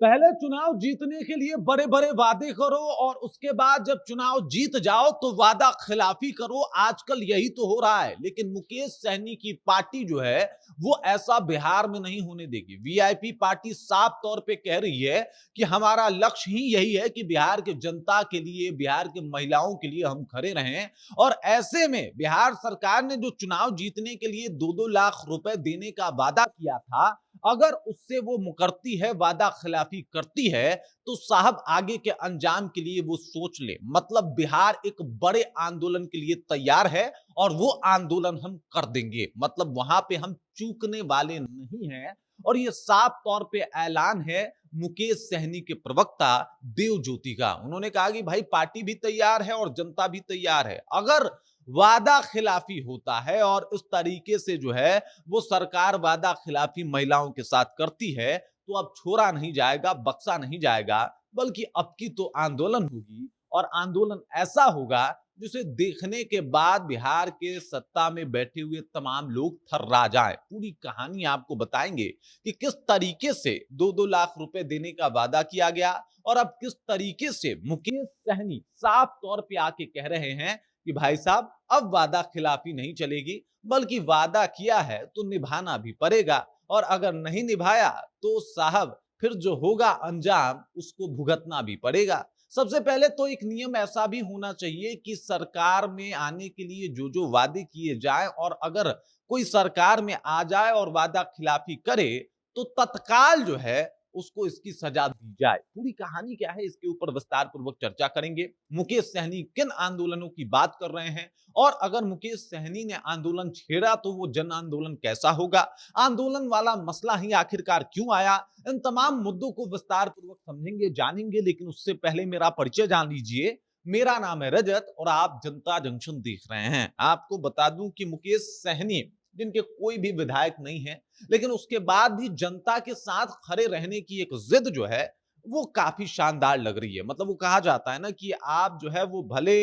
पहले चुनाव जीतने के लिए बड़े बड़े वादे करो और उसके बाद जब चुनाव जीत जाओ तो वादा खिलाफी करो। आजकल यही तो हो रहा है। लेकिन मुकेश सहनी की पार्टी जो है वो ऐसा बिहार में नहीं होने देगी। वीआईपी पार्टी साफ तौर पे कह रही है कि हमारा लक्ष्य ही यही है कि बिहार के जनता के लिए, बिहार के महिलाओं के लिए हम खड़े रहें। और ऐसे में बिहार सरकार ने जो चुनाव जीतने के लिए 2-2 लाख रुपए देने का वादा किया था, अगर उससे वो मुकरती है, वादा खिलाफी करती है, तो साहब आगे के अंजाम के लिए वो सोच ले। मतलब बिहार एक बड़े आंदोलन के लिए तैयार है और वो आंदोलन हम कर देंगे। मतलब वहां पे हम चूकने वाले नहीं हैं। और ये साफ तौर पे ऐलान है मुकेश सहनी के प्रवक्ता देव ज्योति का। उन्होंने कहा कि भाई पार्टी भी तैयार है और जनता भी तैयार है। अगर वादा खिलाफी होता है और इस तरीके से जो है वो सरकार वादा खिलाफी महिलाओं के साथ करती है, तो अब छोड़ा नहीं जाएगा, बख्शा नहीं जाएगा, बल्कि अब की तो आंदोलन होगी। और आंदोलन ऐसा होगा जिसे देखने के बाद बिहार के सत्ता में बैठे हुए तमाम लोग थर्रा जाएं। पूरी कहानी आपको बताएंगे कि किस तरीके से 2-2 लाख रुपए देने का वादा किया गया और अब किस तरीके से मुकेश सहनी साफ तौर पे आके कह रहे हैं कि भाई साहब अब वादा खिलाफी नहीं चलेगी, बल्कि वादा किया है तो निभाना भी पड़ेगा। और अगर नहीं निभाया तो साहब फिर जो होगा अंजाम उसको भुगतना भी पड़ेगा। सबसे पहले तो एक नियम ऐसा भी होना चाहिए कि सरकार में आने के लिए जो जो वादे किए जाए, और अगर कोई सरकार में आ जाए और वादा खिलाफी करे तो तत्काल जो है उसको इसकी सजा दी जाए। पूरी कहानी क्या है इसके ऊपर विस्तार पूर्वक चर्चा करेंगे। मुकेश सहनी किन आंदोलनों की बात कर रहे हैं, और अगर मुकेश सहनी ने आंदोलन छेड़ा तो वो जन आंदोलन कैसा होगा, आंदोलन वाला मसला ही आखिरकार क्यों आया, इन तमाम मुद्दों को विस्तार पूर्वक समझेंगे, जानेंगे। लेकिन उससे पहले मेरा परिचय जान लीजिए। मेरा नाम है रजत और आप जनता जंक्शन देख रहे हैं। आपको बता दूं कि मुकेश सहनी जिनके कोई भी विधायक नहीं है, लेकिन उसके बाद भी जनता के साथ खड़े रहने की एक जिद जो है वो काफी शानदार लग रही है। मतलब वो कहा जाता है ना कि आप जो है वो भले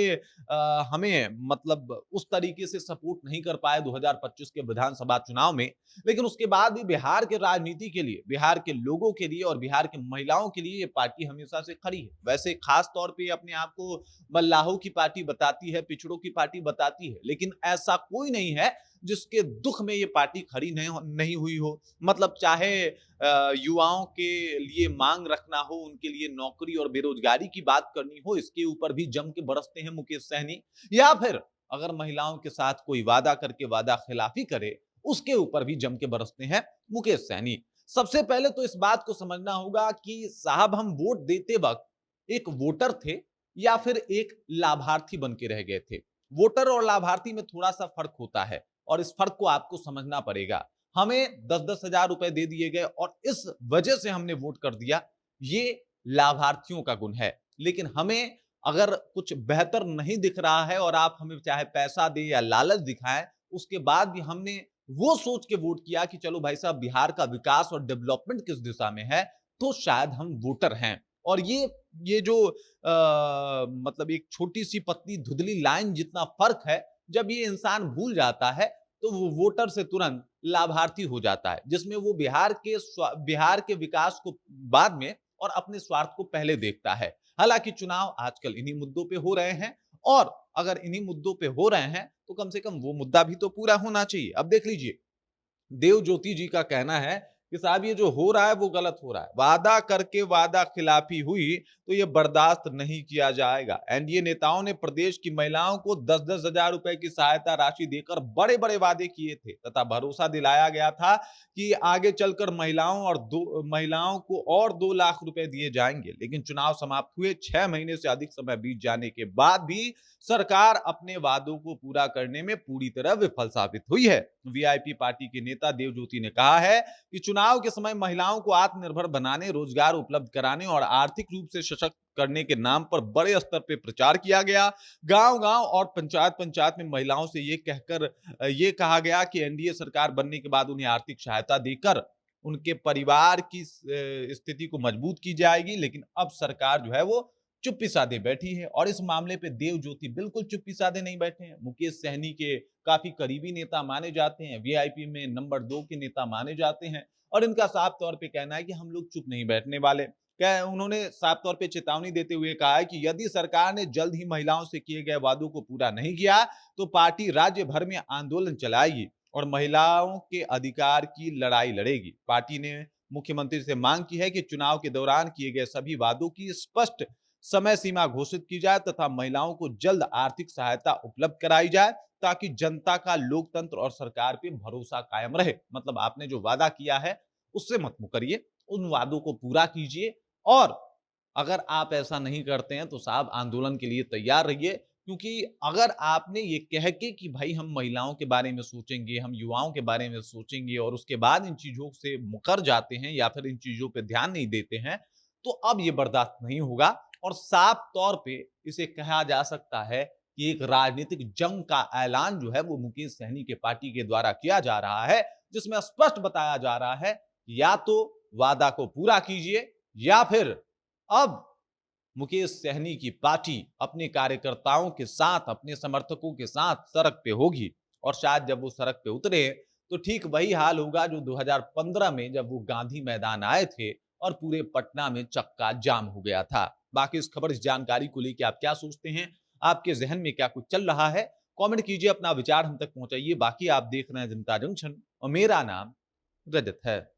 हमें मतलब उस तरीके से सपोर्ट नहीं कर पाए 2025 के विधानसभा चुनाव में, लेकिन उसके बाद भी बिहार के राजनीति के लिए, बिहार के लोगों के लिए और बिहार की महिलाओं के लिए ये पार्टी हमेशा से खड़ी है। वैसे खास तौर पे अपने आप को मल्लाहों की पार्टी बताती है, पिछड़ों की पार्टी बताती है, लेकिन ऐसा कोई नहीं है जिसके दुख में ये पार्टी खड़ी नहीं हुई हो। मतलब चाहे युवाओं के लिए मांग रखना हो, उनके लिए नौकरी और बेरोजगारी की बात करनी हो, इसके ऊपर भी जम के बरसते हैं मुकेश सहनी। या फिर अगर महिलाओं के साथ कोई वादा करके वादा खिलाफी करे, उसके ऊपर भी जम के बरसते हैं मुकेश सहनी। सबसे पहले तो इस बात को समझना होगा कि साहब हम वोट देते वक्त एक वोटर थे या फिर एक लाभार्थी बन के रह गए थे। वोटर और लाभार्थी में थोड़ा सा फर्क होता है और इस फर्क को आपको समझना पड़ेगा। हमें 10-10 हजार रुपए दे दिए गए और इस वजह से हमने वोट कर दिया, ये लाभार्थियों का गुण है। लेकिन हमें अगर कुछ बेहतर नहीं दिख रहा है और आप हमें चाहे पैसा दें या लालच दिखाएं, उसके बाद भी हमने वो सोच के वोट किया कि चलो भाई साहब बिहार का विकास और डेवलपमेंट किस दिशा में है, तो शायद हम वोटर हैं। और ये जो मतलब एक छोटी सी पतली धुंधली लाइन जितना फर्क है, जब ये इंसान भूल जाता है तो वो वोटर से तुरंत लाभार्थी हो जाता है, जिसमें वो बिहार के विकास को बाद में और अपने स्वार्थ को पहले देखता है। हालांकि चुनाव आजकल इन्हीं मुद्दों पे हो रहे हैं, और अगर इन्हीं मुद्दों पे हो रहे हैं तो कम से कम वो मुद्दा भी तो पूरा होना चाहिए। अब देख लीजिए, देव ज्योति जी का कहना है कि साहब ये जो हो रहा है वो गलत हो रहा है। वादा करके वादा खिलाफी हुई तो ये बर्दाश्त नहीं किया जाएगा। एनडीए नेताओं ने प्रदेश की महिलाओं को 10-10 हजार रुपए की सहायता राशि देकर बड़े बड़े वादे किए थे तथा भरोसा दिलाया गया था कि आगे चलकर महिलाओं को और 2 लाख रुपए दिए जाएंगे। लेकिन चुनाव समाप्त हुए 6 महीने से अधिक समय बीत जाने के बाद भी सरकार अपने वादों को पूरा करने में पूरी तरह विफल साबित हुई है। वीआईपी पार्टी के नेता देव ज्योति ने कहा है कि चुनाव के समय महिलाओं को आत्मनिर्भर बनाने, रोजगार उपलब्ध कराने और आर्थिक रूप से सशक्त करने के नाम पर बड़े स्तर पर प्रचार किया गया। गांव-गांव और पंचायत-पंचायत में महिलाओं से ये कहा गया कि एनडीए सरकार बनने के बाद उन्हें आर्थिक सहायता देकर उनके परिवार की स्थिति को मजबूत की जाएगी। लेकिन अब सरकार जो है वो चुप्पी साधे बैठी है, और इस मामले पे देव ज्योति बिल्कुल चुप्पी साधे नहीं बैठे हैं। मुकेश सहनी के काफी करीबी नेता माने जाते हैं, वीआईपी में नंबर 2 के नेता माने जाते हैं, और इनका साफ तौर पे कहना है कि हम लोग चुप नहीं बैठने वाले। उन्होंने साफ तौर पे चेतावनी देते हुए कहा है कि यदि सरकार ने जल्द ही महिलाओं से किए गए वादों को पूरा नहीं किया तो पार्टी राज्य भर में आंदोलन चलाएगी और महिलाओं के अधिकार की लड़ाई लड़ेगी। पार्टी ने मुख्यमंत्री से मांग की है कि चुनाव के दौरान किए गए सभी वादों की स्पष्ट समय सीमा घोषित की जाए तथा महिलाओं को जल्द आर्थिक सहायता उपलब्ध कराई जाए ताकि जनता का लोकतंत्र और सरकार पे भरोसा कायम रहे। मतलब आपने जो वादा किया है उससे मत मुकरिए, उन वादों को पूरा कीजिए और अगर आप ऐसा नहीं करते हैं तो साहब आंदोलन के लिए तैयार रहिए। क्योंकि अगर आपने ये कह के कि भाई हम महिलाओं के बारे में सोचेंगे, हम युवाओं के बारे में सोचेंगे और उसके बाद इन चीजों से मुकर जाते हैं या फिर इन चीजों पे ध्यान नहीं देते हैं, तो अब ये बर्दाश्त नहीं होगा और साफ तौर पे इसे कहा जा सकता है कि एक राजनीतिक जंग का ऐलान जो है वो मुकेश सहनी के पार्टी के द्वारा किया जा रहा है, जिसमें स्पष्ट बताया जा रहा है या तो वादा को पूरा कीजिए या फिर अब मुकेश सहनी की पार्टी अपने कार्यकर्ताओं के साथ, अपने समर्थकों के साथ सड़क पे होगी और शायद जब वो सड़क पे उतरे तो ठीक वही हाल होगा जो 2015 में जब वो गांधी मैदान आए थे और पूरे पटना में चक्का जाम हो गया था। बाकी इस खबर, इस जानकारी को लेकर आप क्या सोचते हैं? आपके जहन में क्या कुछ चल रहा है? कमेंट कीजिए, अपना विचार हम तक पहुंचाइए। बाकी आप देख रहे हैं जनता जंक्शन और मेरा नाम रजत है।